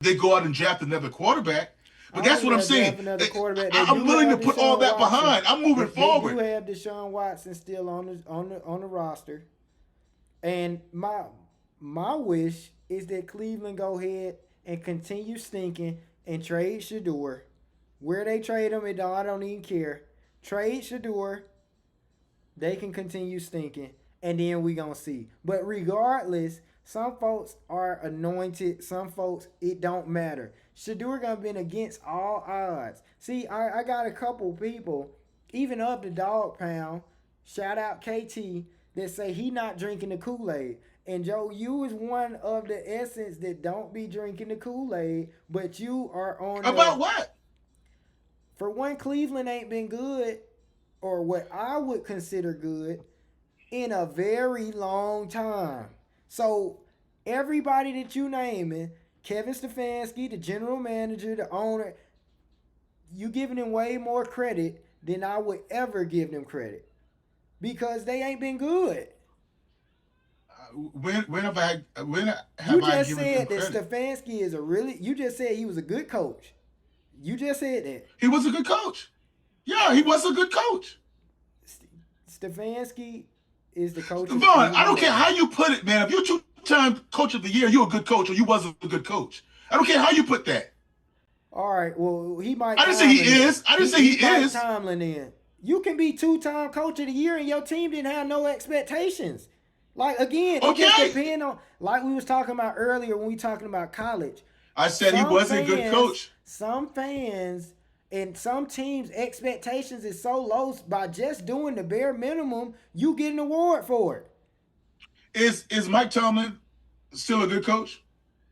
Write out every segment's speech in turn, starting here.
they go out and draft another quarterback. But I don't that's think what I'm they'll saying. draft another quarterback. They I'm do willing to have put all Deshaun that Watson. behind. I'm moving They do forward. have Deshaun Watson still on the roster. And my wish is that Cleveland go ahead and continue stinking and trade Shador. Where they trade him, I don't even care. Trade Shador. They can continue stinking, and then we gonna see. But regardless, some folks are anointed. Some folks it don't matter. Shador gonna been against all odds. See, I got a couple people, even of the dog pound. Shout out KT that say he not drinking the Kool Aid. And Joe, you is one of the essence that don't be drinking the Kool Aid, but you are on the. About what? For one, Cleveland ain't been good, or what I would consider good, in a very long time. So everybody that you naming, Kevin Stefanski, the general manager, the owner, you giving them way more credit than I would ever give them credit because they ain't been good. When You have I just given them said that credit? Stefanski is a really. You just said he was a good coach. You just said that. He was a good coach. Yeah, he was a good coach. Stefanski is the coach of the Vaughn, I Cleveland don't care how Browns. you put it, man. If you're two-time coach of the year, you're a good coach, or you wasn't a good coach. I don't care how you put that. All right, well, he Mike I didn't say he Tomlin then. is. I didn't say he He Mike is. Tomlin then. You can be two-time coach of the year and your team didn't have no expectations. Like again, it just Okay. depends on like we was talking about earlier when we talking about college. I said he Some wasn't a good fans, coach. some fans and some teams' expectations is so low by just doing the bare minimum, you get an award for it. Is Mike Tomlin still a good coach?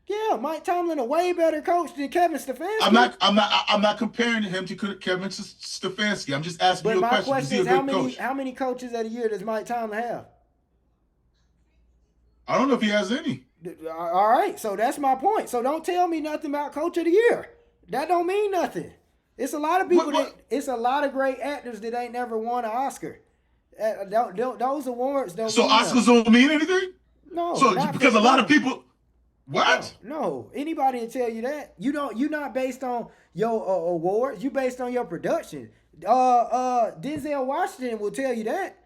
Yeah, Mike Tomlin a way better coach than Kevin I'm Stefanski. not. I'm not. I'm not comparing him to Kevin Stefanski. I'm just asking But you a my question. Is question he a is good coach? how many coaches of the year does Mike Tomlin have? I don't know if he has any. All right, so that's my point. So don't tell me nothing about coach of the year. That don't mean nothing. It's a lot of people that What? it's a lot of great actors that ain't never won an Oscar. Those awards don't So mean Oscars nothing. don't mean anything. No, So not for because a lot of no, people, no, what? no. Anybody will tell you that. You don't. You not based on your awards. You based on your production. Denzel Washington will tell you that.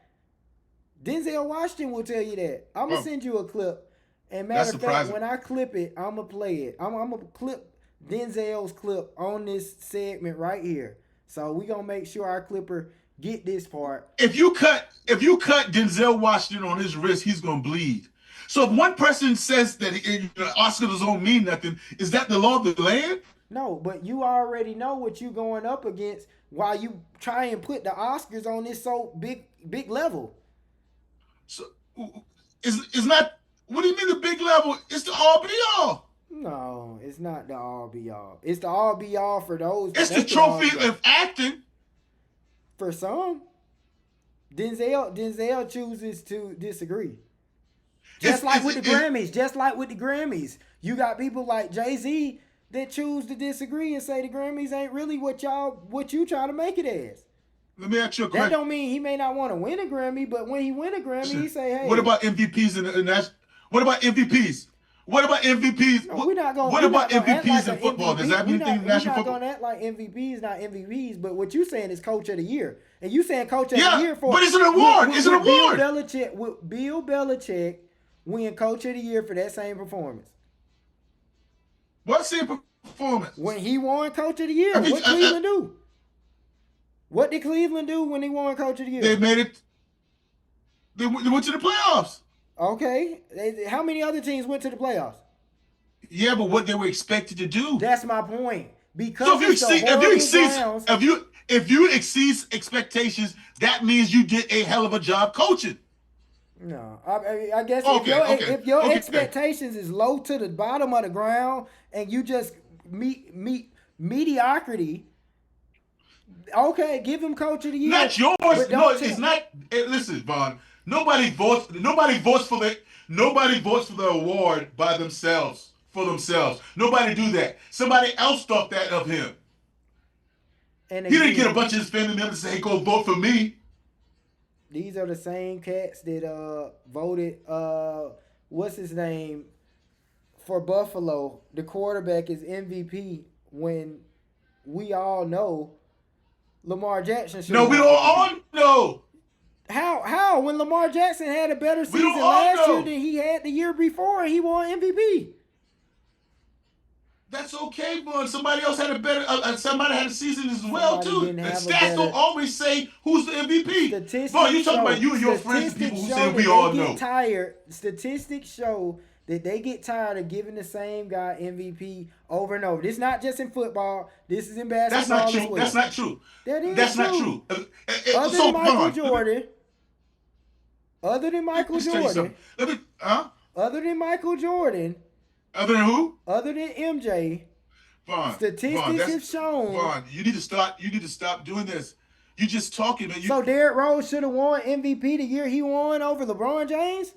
Denzel Washington will tell you that. I'm gonna Oh, send you a clip. And that's matter of fact, surprising. when I clip it, I'm gonna play it. I'm gonna clip Denzel's clip on this segment right here. So we gonna make sure our clipper get this part. If you cut Denzel Washington on his wrist, he's gonna bleed. So if one person says that Oscars don't mean nothing, is that the law of the land? No, but you already know what you going up against while you try and put the Oscars on this so big level. So is not. What do you mean the big level? It's the all be all. No, it's not the all be all. It's the all be all for those that It's the make it all be trophy all. of acting. For some, Denzel chooses to disagree. Just It's like it's with the it, Grammys, just like with the Grammys, you got people like Jay-Z that choose to disagree and say the Grammys ain't really what you try to make it as. Let me ask you a That question. don't mean he may not want to win a Grammy, but when he win a Grammy, he say, What "Hey, about MVPs in that? What about MVPs? What about MVPs? no, What we're not about gonna act like MVPs an in football? Does that MVP. have anything in We national not football? gonna act like MVPs not MVPs. But what you saying is Coach of the Year, and you saying Coach of the Yeah, Year for but it's an award. It's an with Bill award. Belichick. With Bill Belichick win Coach of the Year for that same performance. What's the performance? When he won Coach of the Year, I mean, what Cleveland do? What did Cleveland do when he won Coach of the they Year? made it. They went to the playoffs. Okay, how many other teams went to the playoffs? Yeah, but what they were expected to do. That's my point. So Because if you it's the exceed, if you horrible exceed, Browns. if you exceed expectations, that means you did a hell of a job coaching. No, I guess Okay, okay, if your okay. expectations is low to the bottom of the ground and you just meet mediocrity, okay, give him Coach of the Year, Not yours. but No, don't it's tell. not. Listen, Vaughn. Nobody votes. Nobody votes for the. Nobody votes for the award by themselves for themselves. Nobody do that. Somebody else thought that of him. And He didn't get a again, bunch of his family members to say, "Hey, go vote for me." these are the same cats that voted what's his name for Buffalo, the quarterback is MVP when we all know Lamar Jackson should No, have we won don't MVP. all know. How? When Lamar Jackson had a better We don't season all last year know. than he had the year before, he won MVP. That's okay, but somebody else had a better. Somebody had a season as well Somebody too. didn't And have a stats don't better. always say who's the MVP. Boy, you Statistics talking about show. you and your friends, the people Statistics who show say we that all they get know. tired. Statistics show that they get tired of giving the same guy MVP over and over. This is not just in football. This is in That's basketball not as true. well. That's not true. That is That's true. not true. Other So, than Michael Vaughn, Jordan. Other than Michael let me tell you Jordan. something. Other than Michael Jordan. Other than who? Other than MJ. Vaughn. Statistics have shown. Vaughn, you need to start. You need to stop doing this. You just talking, man. So Derrick Rose should have won MVP the year he won over LeBron James?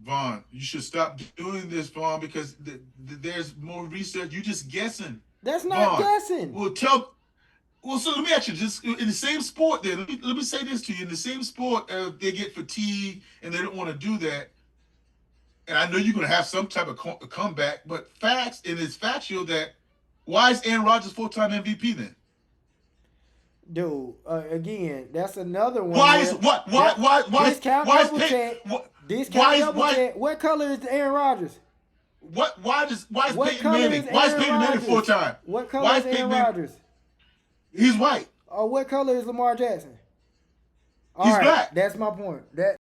Vaughn, you should stop doing this, Vaughn, because there's more research. You just guessing. That's not Vaughn, guessing. Well, so let me ask you, just in the same sport, then let me say this to you: in the same sport, they get fatigued and they don't want to do that. And I know you're going to have some type of comeback, but facts, and it's factual that why is Aaron Rodgers full-time MVP then? Dude, again, that's another one. Why is Discount double check. Discount double check. What color is Aaron Rodgers? Why is Peyton Manning full-time? What color is Aaron Rodgers? He's white. What color is Lamar Jackson? He's black. That's my point.